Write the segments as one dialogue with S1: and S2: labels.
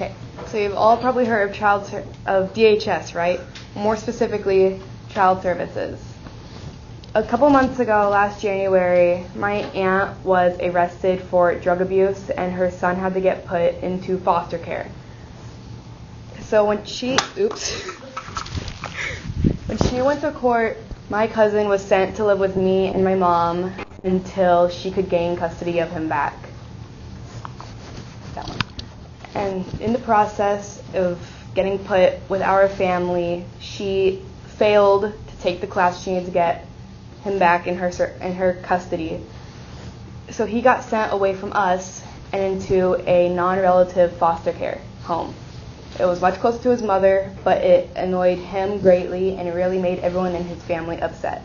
S1: Okay, so you've all probably heard of DHS, right? More specifically, child services. A couple months ago, last January, my aunt was arrested for drug abuse and her son had to get put into foster care. So when she went to court, my cousin was sent to live with me and my mom until she could gain custody of him back. That one. And in the process of getting put with our family, she failed to take the class she needed to get him back in her custody. So he got sent away from us and into a non-relative foster care home. It was much closer to his mother, but it annoyed him greatly, and it really made everyone in his family upset.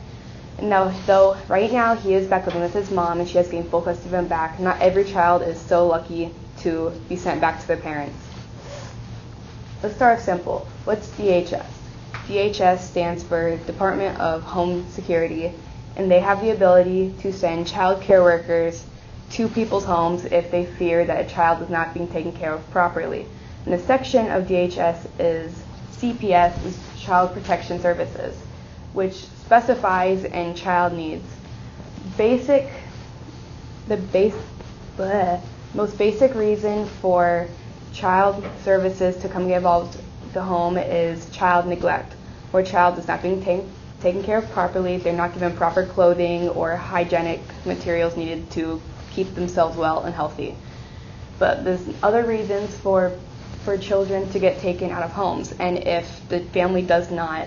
S1: And now, though right now he is back living with his mom and she has gained full custody of him back, not every child is so lucky to be sent back to their parents. Let's start simple. What's DHS? DHS stands for Department of Home Security, and they have the ability to send child care workers to people's homes if they fear that a child is not being taken care of properly. And the section of DHS is CPS, is Child Protection Services, which specifies in child needs. Most basic reason for child services to come get involved with the home is child neglect, where a child is not being taken care of properly, they're not given proper clothing or hygienic materials needed to keep themselves well and healthy. But there's other reasons for children to get taken out of homes, and if the family does not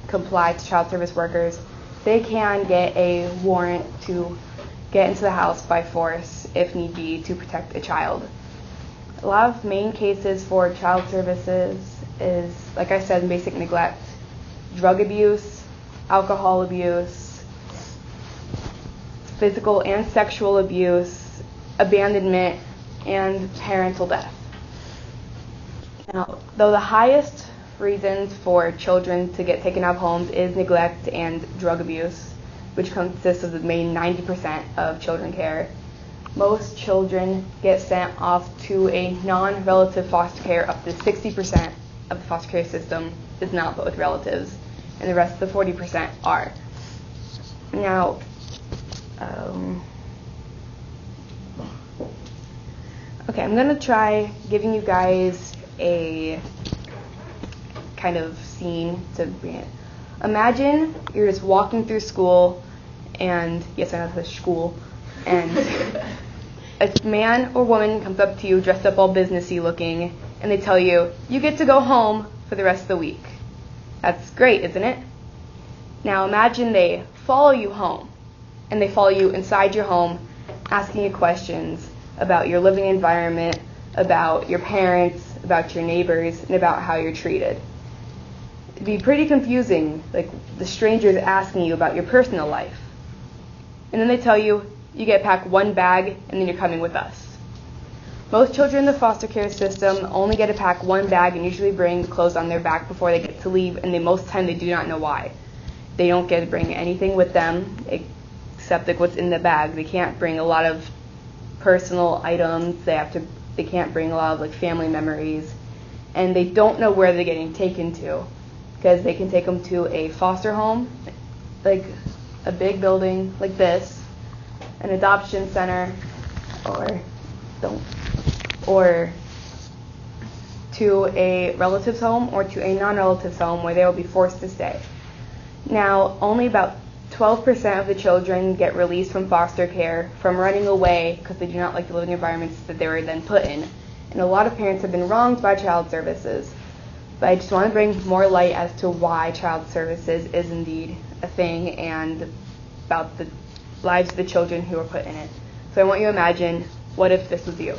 S1: comply to child service workers, they can get a warrant to get into the house by force if need be to protect a child. A lot of main cases for child services is, like I said, basic neglect, drug abuse, alcohol abuse, physical and sexual abuse, abandonment, and parental death. Now, though the highest reasons for children to get taken out of homes is neglect and drug abuse, which consists of the main 90% of children care, most children get sent off to a non-relative foster care. Up to 60% of the foster care system is not but with relatives, and the rest of the 40% are. Now, okay, I'm going to try giving you guys a kind of scene to bring it. Imagine you're just walking through school, and yes, I know this is school, and a man or woman comes up to you dressed up all businessy looking, and they tell you, you get to go home for the rest of the week. That's great, isn't it? Now imagine they follow you home, and they follow you inside your home, asking you questions about your living environment, about your parents, about your neighbors, and about how you're treated. It'd be pretty confusing, like the strangers asking you about your personal life. And then they tell you, you get to pack one bag, and then you're coming with us. Most children in the foster care system only get to pack one bag and usually bring clothes on their back before they get to leave, and most of the time they do not know why. They don't get to bring anything with them except like what's in the bag. They can't bring a lot of personal items. They can't bring a lot of like family memories, and they don't know where they're getting taken to, because they can take them to a foster home, like a big building like this, an adoption center, or to a relative's home or to a non-relative's home where they will be forced to stay. Now, only about 12% of the children get released from foster care from running away because they do not like the living environments that they were then put in. And a lot of parents have been wronged by child services. But I just want to bring more light as to why child services is indeed a thing and about the lives of the children who are put in it. So I want you to imagine, what if this was you?